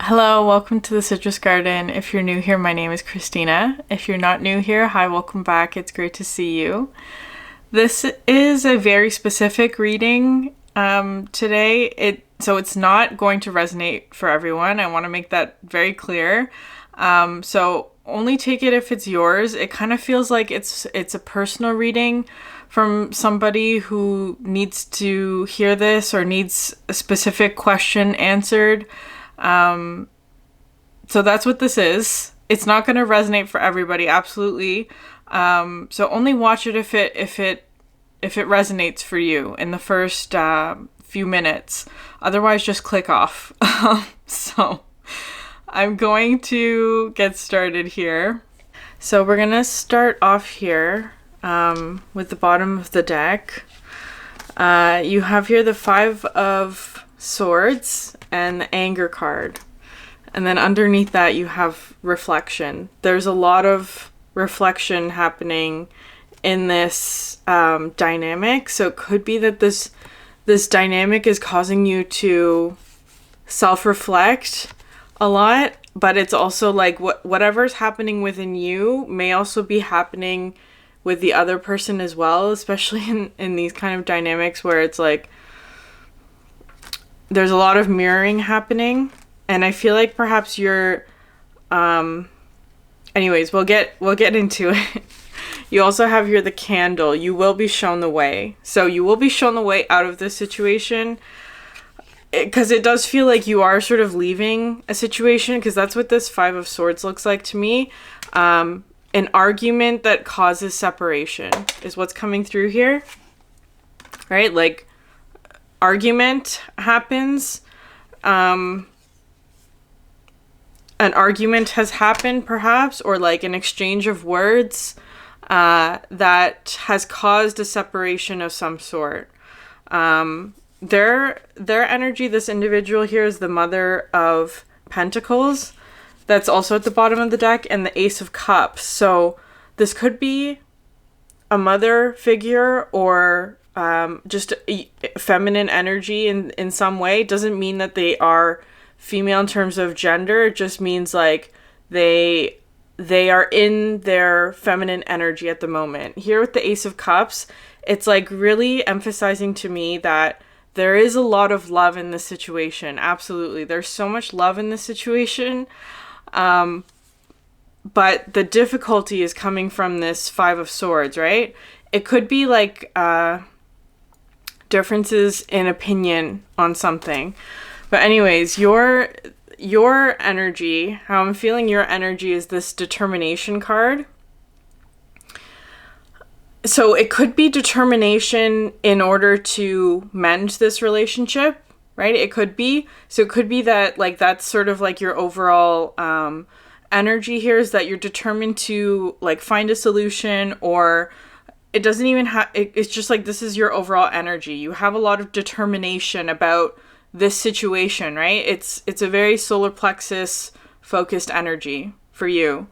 Hello, welcome to the Citrus Garden. If you're new here, my name is Christina. If you're not new here, hi, welcome back. It's great to see you. This is a very specific reading today. So it's not going to resonate for everyone. I want to make that very clear. So only take it if it's yours. It kind of feels like it's a personal reading from somebody who needs to hear this or needs a specific question answered. So that's what this is. It's not going to resonate for everybody, absolutely. So only watch it if it resonates for you in the first few minutes. Otherwise, just click off. So I'm going to get started here. So we're going to start off here with the bottom of the deck. You have here the Five of Swords and the Anger card. And then underneath that you have reflection. There's a lot of reflection happening in this dynamic. So it could be that this dynamic is causing you to self-reflect a lot, but it's also like whatever's happening within you may also be happening with the other person as well, especially in these kind of dynamics where it's like there's a lot of mirroring happening. And I feel like perhaps you're anyways, we'll get into it. You also have here the Candle. You will be shown the way. So you will be shown the way out of this situation, because it does feel like you are sort of leaving a situation, because that's what this Five of Swords looks like to me. An argument that causes separation is what's coming through here. Right? Like argument happens. An argument has happened, perhaps, or like an exchange of words that has caused a separation of some sort. Their energy, this individual here, is the Mother of Pentacles. That's also at the bottom of the deck, and the Ace of Cups. So this could be a mother figure or just a feminine energy in some way. It doesn't mean that they are female in terms of gender. It just means like they are in their feminine energy at the moment. Here with the Ace of Cups, it's like really emphasizing to me that there is a lot of love in this situation. Absolutely. There's so much love in this situation. But the difficulty is coming from this Five of Swords, right? It could be like differences in opinion on something. But anyways, your energy, how I'm feeling your energy, is this Determination card. So it could be determination in order to mend this relationship, right? It could be. So it could be that like that's sort of like your overall energy here, is that you're determined to like find a solution, or it doesn't even have, it's just like this is your overall energy. You have a lot of determination about this situation, right? It's a very solar plexus focused energy for you,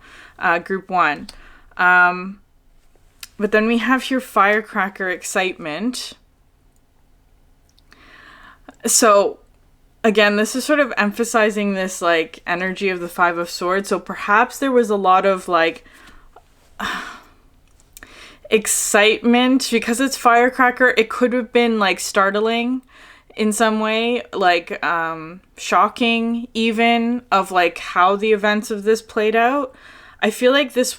group one. But then we have your Firecracker excitement. So again, this is sort of emphasizing this like energy of the Five of Swords. So perhaps there was a lot of like excitement because it's Firecracker. It could have been like startling in some way, like shocking even, of like how the events of this played out. I feel like this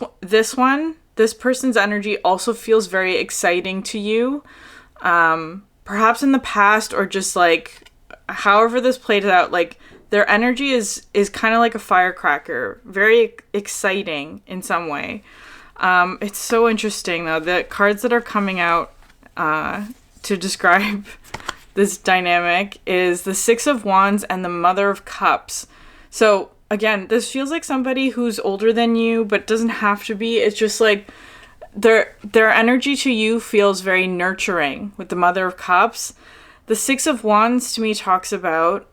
person's energy also feels very exciting to you, perhaps in the past, or just like however this played out. Like their energy is kind of like a firecracker, very exciting in some way. It's so interesting though, the cards that are coming out to describe this dynamic is the Six of Wands and the Mother of Cups. So again, this feels like somebody who's older than you, but doesn't have to be. It's just like their energy to you feels very nurturing with the Mother of Cups. The Six of Wands to me talks about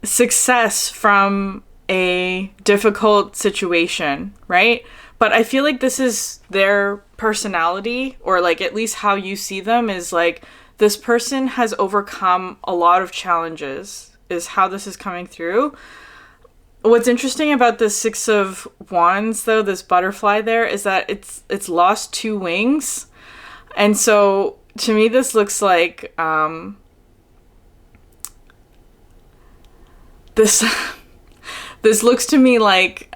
success from a difficult situation, right? But I feel like this is their personality, or like at least how you see them, is like this person has overcome a lot of challenges is how this is coming through. What's interesting about the Six of Wands, though, this butterfly there, is that it's lost 2 wings. And so to me, this looks like this this looks to me like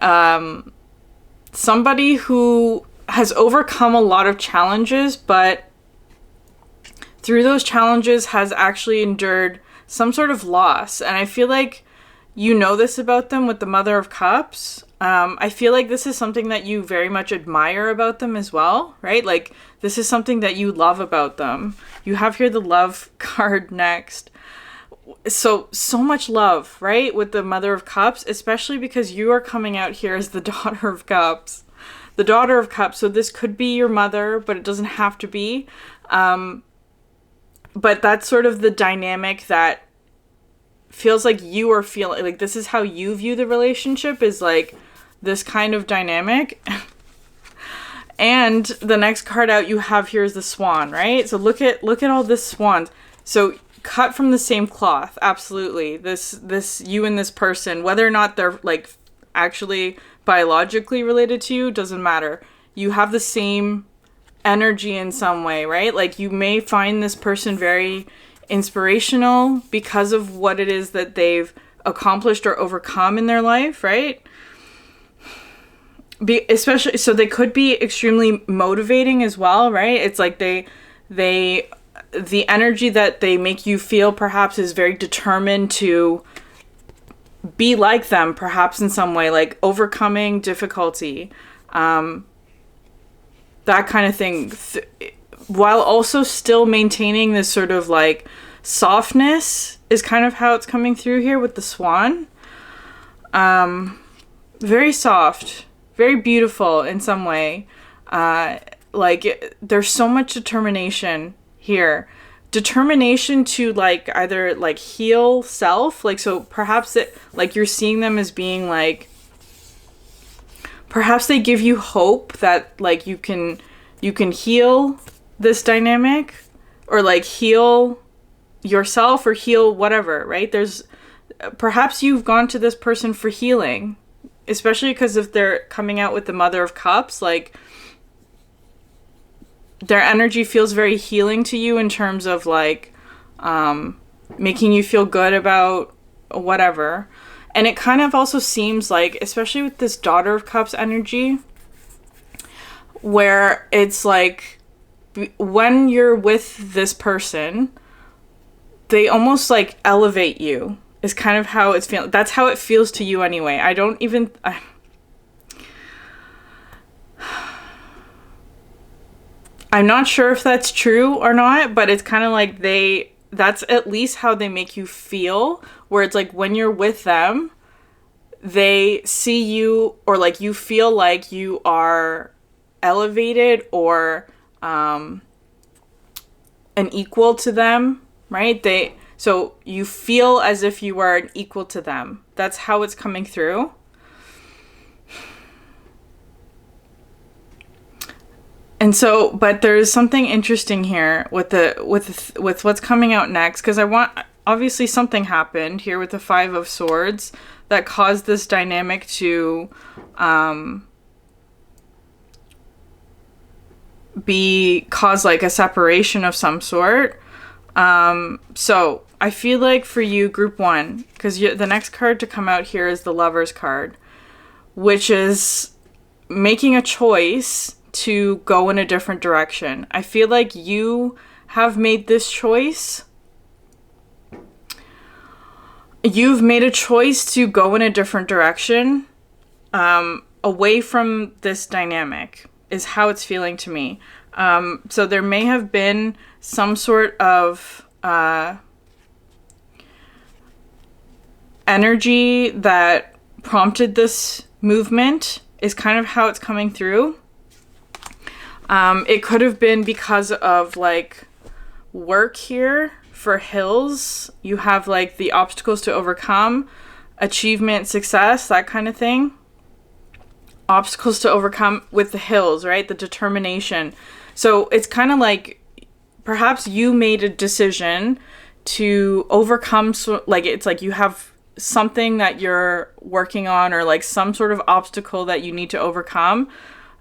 somebody who has overcome a lot of challenges, but through those challenges has actually endured some sort of loss. And I feel like you know this about them with the Mother of Cups. I feel like this is something that you very much admire about them as well, right? Like, this is something that you love about them. You have here the Love card next. So much love, right? With the Mother of Cups, especially because you are coming out here as the Daughter of Cups. The Daughter of Cups. So this could be your mother, but it doesn't have to be. But that's sort of the dynamic that feels like you are feeling, like this is how you view the relationship, is like this kind of dynamic. And the next card out you have here is the Swan, right? So look at all this swans. So cut from the same cloth, absolutely. This you and this person, whether or not they're like actually biologically related to you, doesn't matter. You have the same energy in some way, right? Like, you may find this person very inspirational because of what it is that they've accomplished or overcome in their life, right? Especially, so they could be extremely motivating as well, right? It's like the energy that they make you feel perhaps is very determined to be like them, perhaps in some way, like overcoming difficulty, that kind of thing, while also still maintaining this sort of like softness, is kind of how it's coming through here with the Swan. Very soft, very beautiful in some way. There's so much determination here. Determination to like either like heal self, like, so perhaps it, like, you're seeing them as being like, perhaps they give you hope that like you can heal this dynamic, or like heal yourself or heal whatever, right? There's perhaps you've gone to this person for healing, especially because if they're coming out with the Mother of Cups, like their energy feels very healing to you in terms of like making you feel good about whatever. And it kind of also seems like, especially with this Daughter of Cups energy, where it's like when you're with this person, they almost like elevate you, is kind of how it's feeling. That's how it feels to you anyway. I'm not sure if that's true or not, but it's kind of like that's at least how they make you feel, where it's like when you're with them, they see you, or like you feel like you are elevated or an equal to them, right? So you feel as if you are an equal to them. That's how it's coming through. And so, but there's something interesting here with what's coming out next, because obviously something happened here with the Five of Swords that caused this dynamic to cause like a separation of some sort. So I feel like for you, group 1, because the next card to come out here is the Lover's card, which is making a choice to go in a different direction. I feel like you have made this choice. You've made a choice to go in a different direction, away from this dynamic, is how it's feeling to me. So there may have been some sort of energy that prompted this movement, is kind of how it's coming through. It could have been because of like work here for Hills. You have like the obstacles to overcome, achievement, success, that kind of thing. Obstacles to overcome with the Hills, right? The determination. So it's kind of like perhaps you made a decision to overcome, so, like, it's like you have something that you're working on, or like some sort of obstacle that you need to overcome,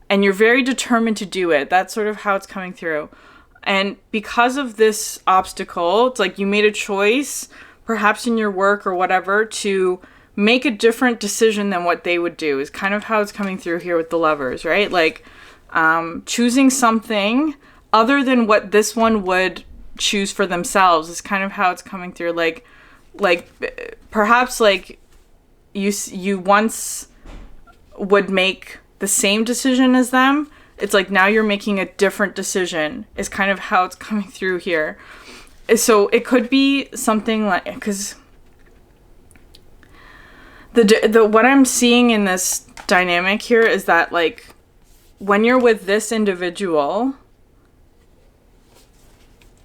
and you're very determined to do it. That's sort of how it's coming through. And because of this obstacle, it's like you made a choice, perhaps in your work or whatever, to make a different decision than what they would do, is kind of how it's coming through here with the Lovers, right? Like, choosing something other than what this one would choose for themselves is kind of how it's coming through. Like perhaps like you once would make the same decision as them. It's like now you're making a different decision is kind of how it's coming through here. So it could be something like, because the what I'm seeing in this dynamic here is that, like, when you're with this individual,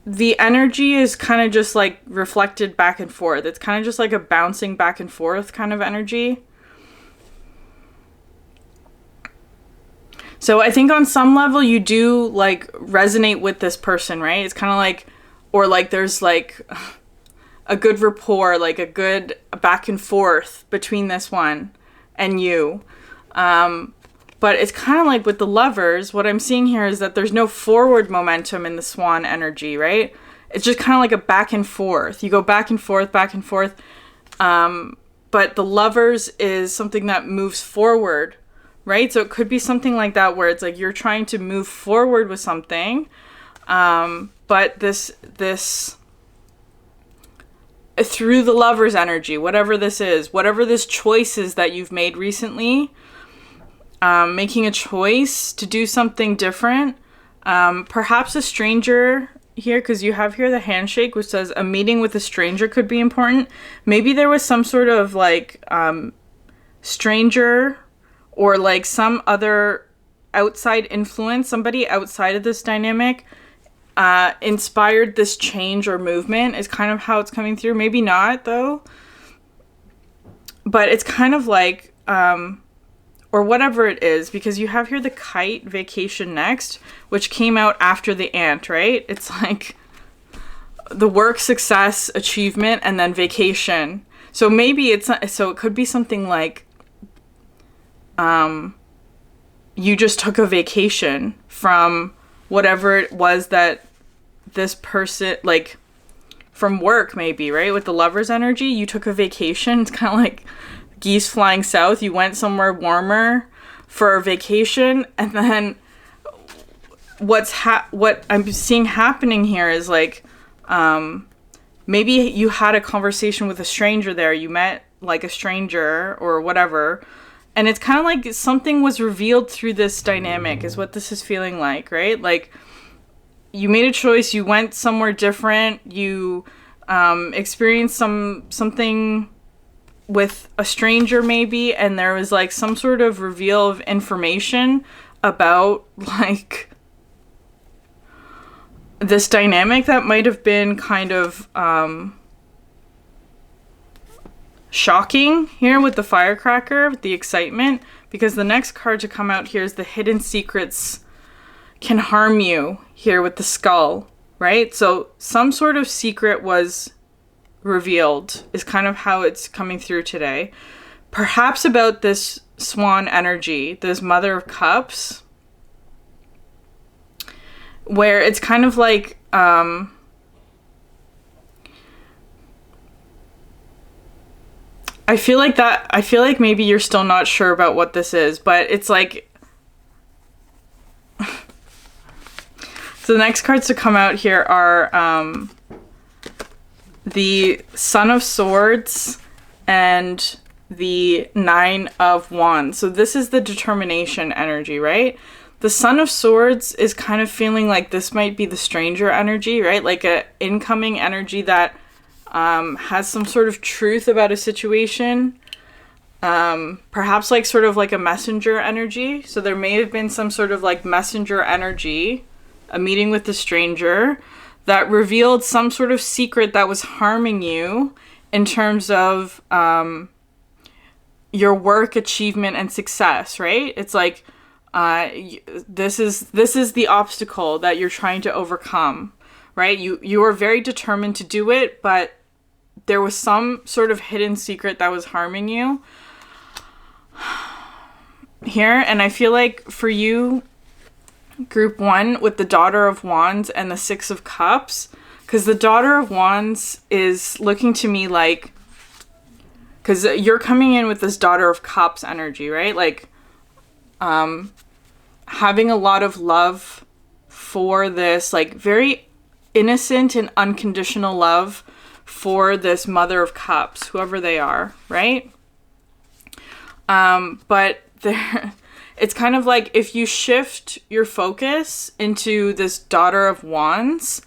the energy is kind of just like reflected back and forth. It's kind of just like a bouncing back and forth kind of energy. So I think on some level you do like resonate with this person, right? It's kind of like, or like there's like a good rapport, like a good back and forth between this one and you. But it's kind of like with the Lovers, what I'm seeing here is that there's no forward momentum in the Swan energy, right? It's just kind of like a back and forth. You go back and forth, back and forth. But the Lovers is something that moves forward, right? So it could be something like that where it's like you're trying to move forward with something. But this through the Lovers energy, whatever this is, whatever this choice is that you've made recently, making a choice to do something different. Perhaps a stranger here, because you have here the handshake, which says a meeting with a stranger could be important. Maybe there was some sort of like stranger or like some other outside influence, somebody outside of this dynamic inspired this change or movement is kind of how it's coming through. Maybe not though, but it's kind of like or whatever it is, because you have here the kite, vacation next, which came out after the ant, right? It's like the work, success, achievement, and then vacation. So maybe it's not, so it could be something like you just took a vacation from whatever it was that this person, like from work maybe, right? With the Lovers energy, you took a vacation. It's kind of like geese flying south. You went somewhere warmer for a vacation, and then what I'm seeing happening here is like maybe you had a conversation with a stranger there. You met like a stranger or whatever, and it's kind of like something was revealed through this dynamic is what this is feeling like, right? Like you made a choice, you went somewhere different, you experienced something with a stranger maybe, and there was like some sort of reveal of information about like this dynamic that might have been kind of shocking here with the firecracker, with the excitement, because the next card to come out here is the hidden secrets can harm you here with the skull, right? So some sort of secret was revealed is kind of how it's coming through today. Perhaps about this Swan energy, this Mother of Cups, where it's kind of like I feel like maybe you're still not sure about what this is, but it's like so the next cards to come out here are the Son of Swords and the Nine of Wands. So this is the determination energy, right? The Son of Swords is kind of feeling like this might be the stranger energy, right? Like a incoming energy that has some sort of truth about a situation. Perhaps like sort of like a messenger energy. So there may have been some sort of like messenger energy, a meeting with the stranger that revealed some sort of secret that was harming you in terms of your work, achievement, and success, right? It's like this is the obstacle that you're trying to overcome, right? You were very determined to do it, but there was some sort of hidden secret that was harming you here. And I feel like for you, group 1, with the Daughter of Wands and the Six of Cups, because the Daughter of Wands is looking to me like, because you're coming in with this Daughter of Cups energy, right? Like, having a lot of love for this, like, very innocent and unconditional love for this Mother of Cups, whoever they are, right? But it's kind of like if you shift your focus into this Daughter of Wands,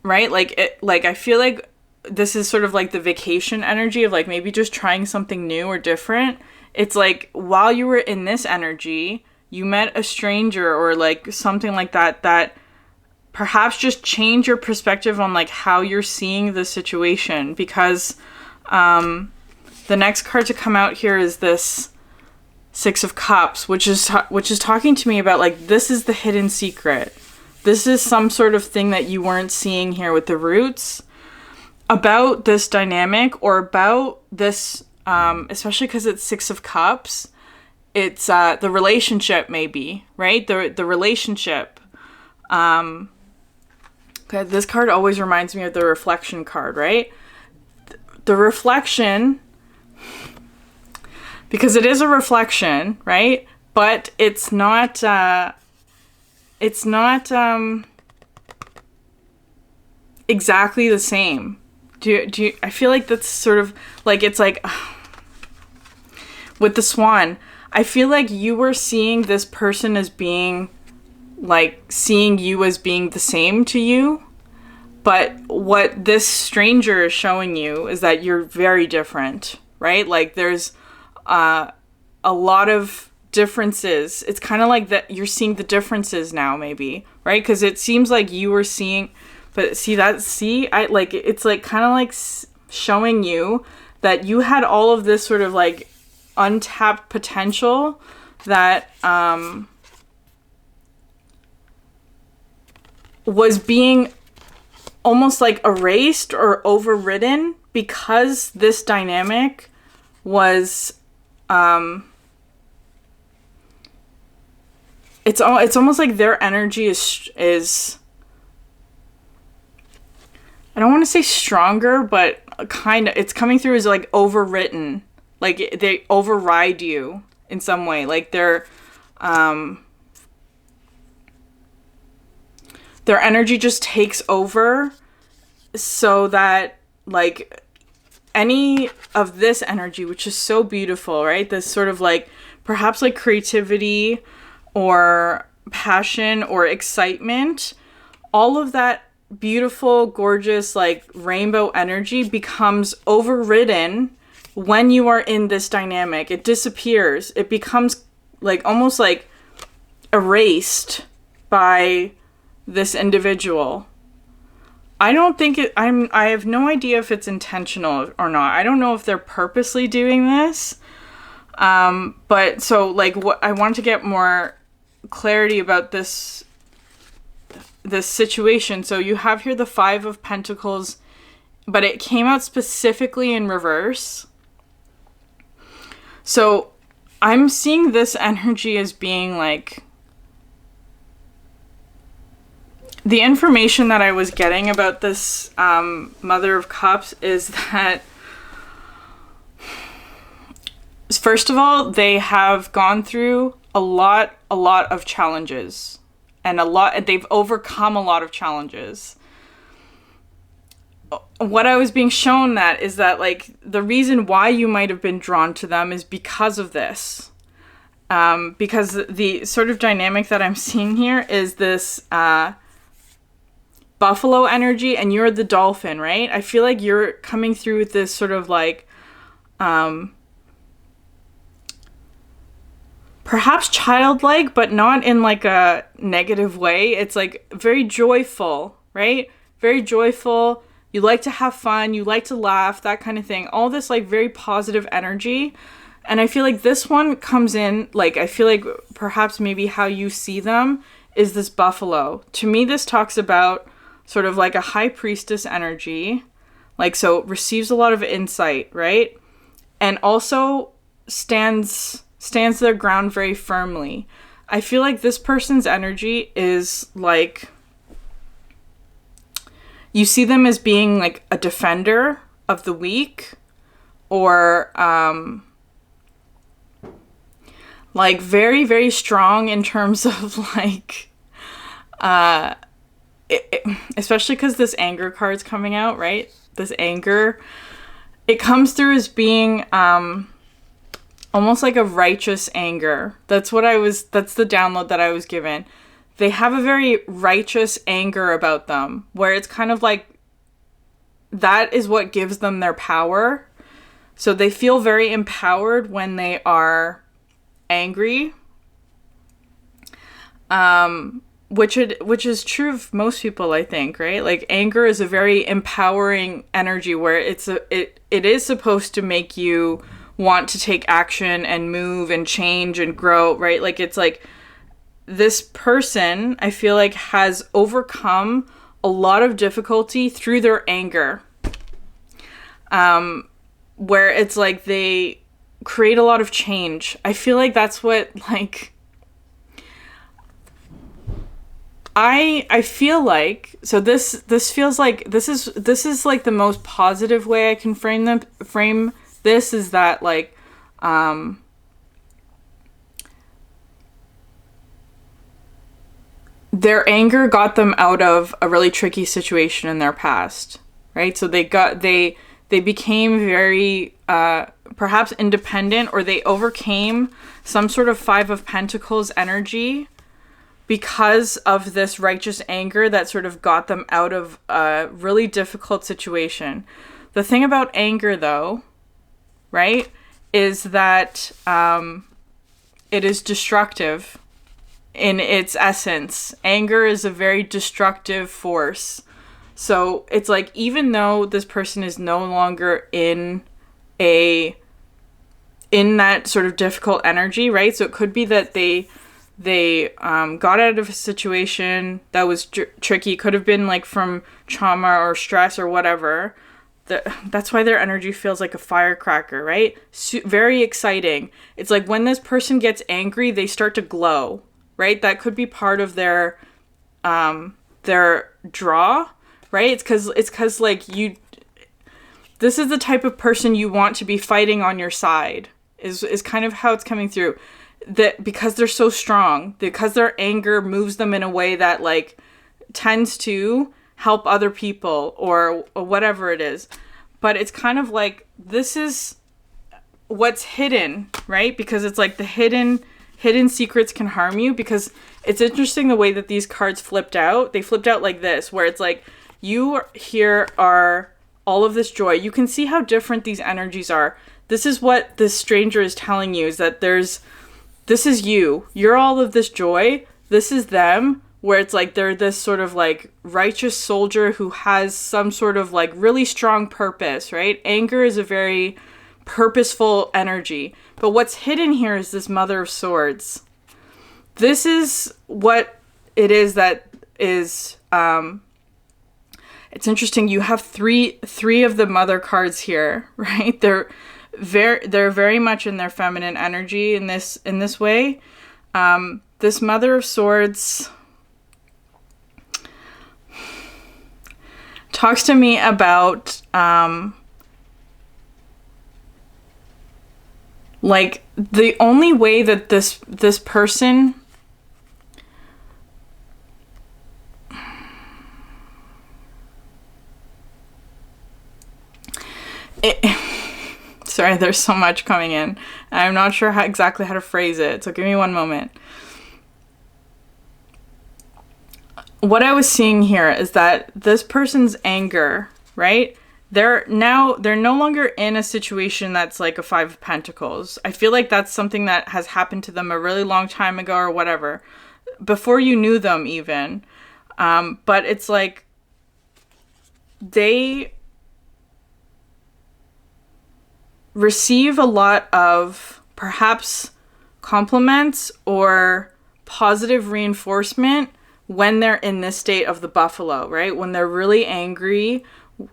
right? Like, I feel like this is sort of like the vacation energy of like maybe just trying something new or different. It's like while you were in this energy, you met a stranger or like something like that, that perhaps just change your perspective on like how you're seeing the situation. Because the next card to come out here is this Six of Cups, which is talking to me about like, this is the hidden secret. This is some sort of thing that you weren't seeing here with the roots about this dynamic, or about this, especially because it's Six of Cups. It's the relationship, maybe, right? The relationship. Okay, this card always reminds me of the reflection card, right? The reflection, because it is a reflection, right? But it's not exactly the same. Do you, I feel like that's sort of like, it's like with the swan, I feel like you were seeing this person as being like seeing you as being the same to you. But what this stranger is showing you is that you're very different, right? Like there's a lot of differences. It's kind of like that you're seeing the differences now, maybe, right? Because it seems like you were seeing, but I like, it's like kind of like showing you that you had all of this sort of like untapped potential that was being almost like erased or overridden because this dynamic was it's almost like their energy is I don't want to say stronger, but kind of, it's coming through as like overwritten, like they override you in some way, like their energy just takes over, so that like any of this energy, which is so beautiful, right? This sort of like perhaps like creativity or passion or excitement, all of that beautiful, gorgeous, like rainbow energy becomes overridden when you are in this dynamic. It disappears. It becomes like almost like erased by this individual. I don't think I have no idea if it's intentional or not. I don't know if they're purposely doing this. But so like what I want to get more clarity about this situation. So you have here the Five of Pentacles, but it came out specifically in reverse. So I'm seeing this energy as being like, the information that I was getting about this Mother of Cups is that, first of all, they have gone through a lot of challenges, and they've overcome a lot of challenges. What I was being shown that is that like the reason why you might have been drawn to them is because of this. Because the sort of dynamic that I'm seeing here is this buffalo energy, and you're the dolphin, right? I feel like you're coming through with this sort of like perhaps childlike, but not in like a negative way. It's like very joyful, right? Very joyful. You like to have fun, you like to laugh, that kind of thing. All this like very positive energy. And I feel like this one comes in, like, I feel like perhaps maybe how you see them is this buffalo. To me, this talks about sort of like a high priestess energy, like, so receives a lot of insight, right? And also stands their ground very firmly. I feel like this person's energy is like, you see them as being like a defender of the weak, or like very, very strong in terms of like, especially because this anger card's coming out, right? This anger, it comes through as being almost like a righteous anger. That's the download that I was given. They have a very righteous anger about them, where it's kind of like, that is what gives them their power. So they feel very empowered when they are angry. Which is true of most people, I think, right? Like, anger is a very empowering energy, where it is supposed to make you want to take action and move and change and grow, right? Like, it's like, this person, I feel like, has overcome a lot of difficulty through their anger. Where it's like they create a lot of change. I feel like that's what, like, I feel like, so this feels like, this is like the most positive way I can frame this, is that, like, their anger got them out of a really tricky situation in their past, right? So they became very, perhaps independent, or they overcame some sort of Five of Pentacles energy because of this righteous anger that sort of got them out of a really difficult situation. The thing about anger, though, right, is that it is destructive in its essence. Anger is a very destructive force. So it's like, even though this person is no longer in that sort of difficult energy, right? So it could be that they got out of a situation that was tricky. Could have been like from trauma or stress or whatever. That's why their energy feels like a firecracker, right? Very exciting. It's like, when this person gets angry, they start to glow, right? That could be part of their draw, right? It's because like, this is the type of person you want to be fighting on your side, is kind of how it's coming through. That because they're so strong, because their anger moves them in a way that, like, tends to help other people or whatever it is. But it's kind of like, this is what's hidden, right? Because it's like, the hidden secrets can harm you. Because it's interesting the way that these cards flipped out. They flipped out like this, where it's like, you here are all of this joy. You can see how different these energies are. This is what this stranger is telling you, is that this is you. You're all of this joy. This is them, where it's like, they're this sort of like righteous soldier who has some sort of like really strong purpose, right? Anger is a very purposeful energy. But what's hidden here is this Mother of Swords. This is what it is that is, it's interesting. You have three of the Mother cards here, right? They're very much in their feminine energy in this way. This Mother of Swords talks to me about like, the only way that this person sorry, there's so much coming in. I'm not sure exactly how to phrase it, so give me one moment. What I was seeing here is that this person's anger, right? They're no longer in a situation that's like a Five of Pentacles. I feel like that's something that has happened to them a really long time ago or whatever, before you knew them even. But it's like, they receive a lot of perhaps compliments or positive reinforcement when they're in this state of the buffalo, right? When they're really angry,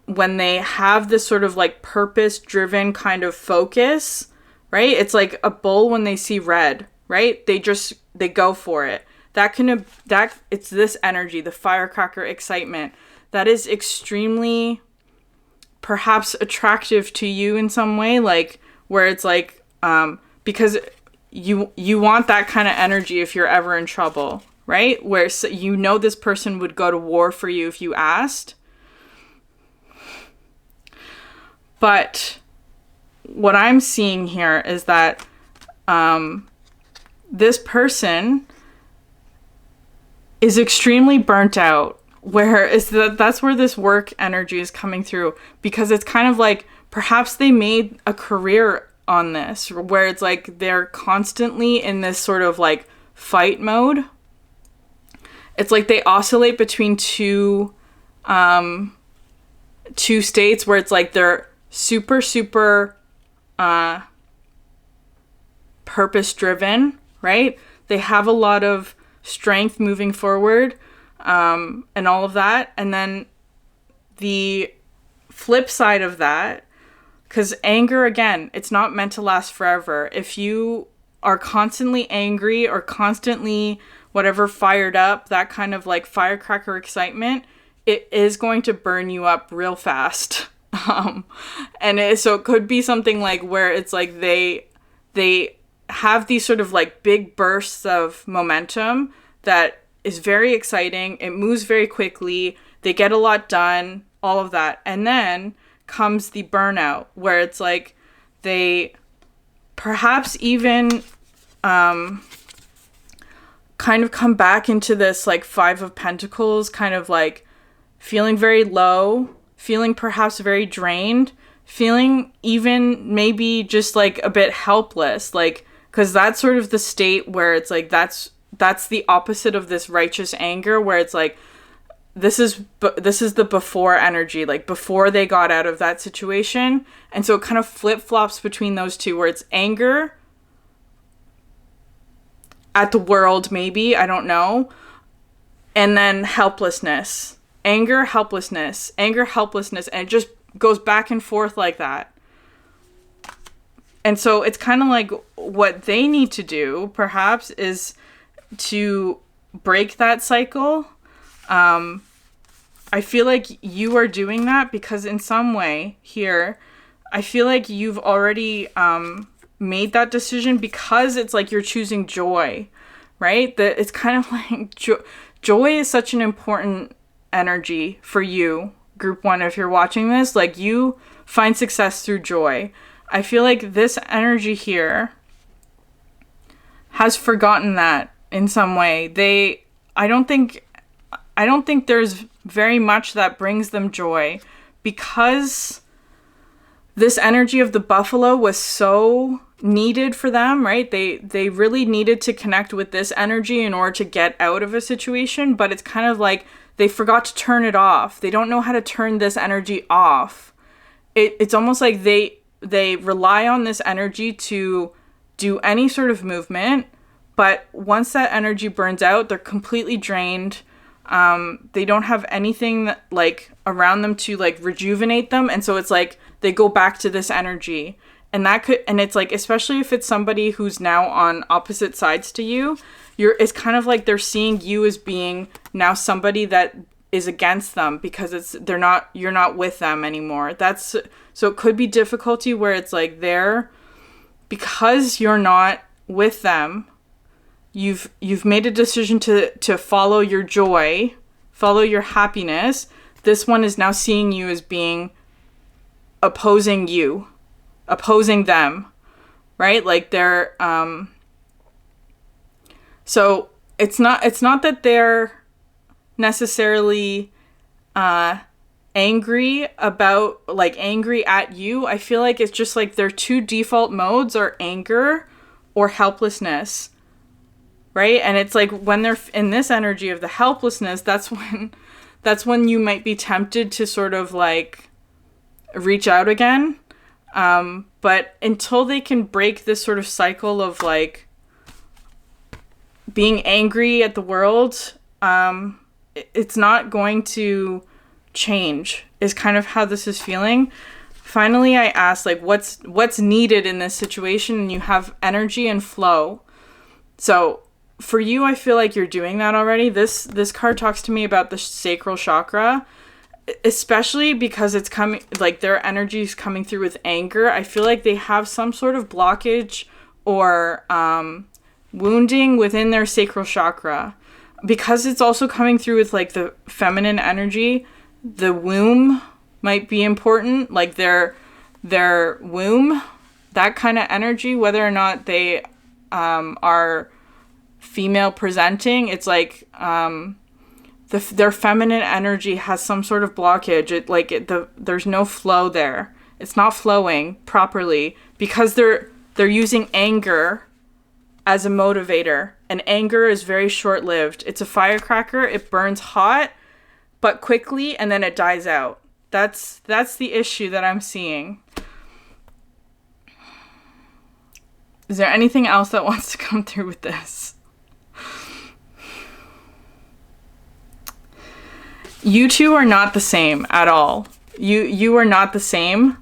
when they have this sort of like purpose-driven kind of focus, right? It's like a bull when they see red, right? They go for it. It's this energy, the firecracker excitement, that is extremely perhaps attractive to you in some way, like where it's like, because you want that kind of energy if you're ever in trouble, right? Where you know this person would go to war for you if you asked. But what I'm seeing here is that this person is extremely burnt out, that's where this work energy is coming through, because it's kind of like perhaps they made a career on this, where it's like they're constantly in this sort of like fight mode. It's like they oscillate between two states where it's like they're super purpose driven, right? They have a lot of strength moving forward, and all of that. And then the flip side of that, because anger, again, it's not meant to last forever. If you are constantly angry or constantly whatever fired up, that kind of like firecracker excitement, it is going to burn you up real fast. So it could be something like where it's like they have these sort of like big bursts of momentum that is very exciting. It moves very quickly. They get a lot done, all of that. And then comes the burnout, where it's like they perhaps even kind of come back into this like Five of Pentacles, kind of like feeling very low, feeling perhaps very drained, feeling even maybe just like a bit helpless, like, because that's sort of the state where it's like that's the opposite of this righteous anger, where it's like this is the before energy, like before they got out of that situation. And so it kind of flip-flops between those two, where it's anger at the world, maybe, I don't know, and then helplessness. Anger, helplessness, and it just goes back and forth like that. And so it's kind of like what they need to do, perhaps, is to break that cycle. I feel like you are doing that, because in some way here, I feel like you've already made that decision, because it's like you're choosing joy, right? That it's kind of like joy is such an important energy for you, group one. If you're watching this, like, you find success through joy. I feel like this energy here has forgotten that in some way. I don't think there's very much that brings them joy, because this energy of the buffalo was so needed for them, right? They really needed to connect with this energy in order to get out of a situation, but it's kind of like they forgot to turn it off. They don't know how to turn this energy off. It's almost like they rely on this energy to do any sort of movement, but once that energy burns out, they're completely drained. They don't have anything that, like, around them to like rejuvenate them, and so it's like they go back to this energy. And it's like, especially if it's somebody who's now on opposite sides to you, it's kind of like they're seeing you as being now somebody that is against them, because you're not with them anymore. So it could be difficulty where it's like because you're not with them, you've made a decision to follow your joy, follow your happiness. This one is now seeing you as being opposing them, right? Like they're so it's not that they're necessarily angry at you. I feel like it's just like their two default modes are anger or helplessness, right? And it's like when they're in this energy of the helplessness, that's when you might be tempted to sort of like reach out again. But until they can break this sort of cycle of like being angry at the world it's not going to change, is kind of how this is feeling. Finally, I asked, like, what's needed in this situation, and you have energy and flow. So for you, I feel like you're doing that already. This card talks to me about the sacral chakra, especially because it's coming, like, their energy is coming through with anger. I feel like they have some sort of blockage or wounding within their sacral chakra. Because it's also coming through with, like, the feminine energy, the womb might be important, like their womb, that kind of energy, whether or not they are female presenting. It's like their feminine energy has some sort of blockage. There's no flow there. It's not flowing properly because they're using anger as a motivator, and anger is very short-lived. It's a firecracker. It burns hot but quickly, and then it dies out. That's the issue that I'm seeing. Is there anything else that wants to come through with this? You two are not the same at all. You are not the same.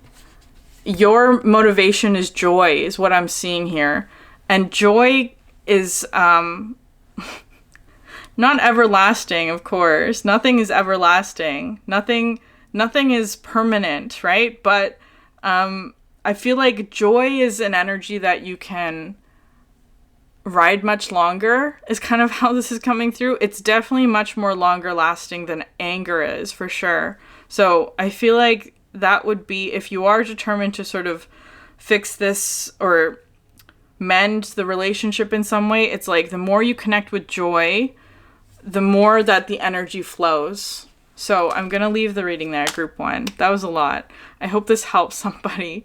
Your motivation is joy, is what I'm seeing here. And joy is not everlasting, of course. Nothing is everlasting. Nothing is permanent, right? But I feel like joy is an energy that you can ride much longer, is kind of how this is coming through. It's definitely much more longer lasting than anger is, for sure. So I feel like that would be, if you are determined to sort of fix this or mend the relationship in some way, it's like the more you connect with joy, the more that the energy flows. So I'm going to leave the reading there, group 1. That was a lot. I hope this helps somebody.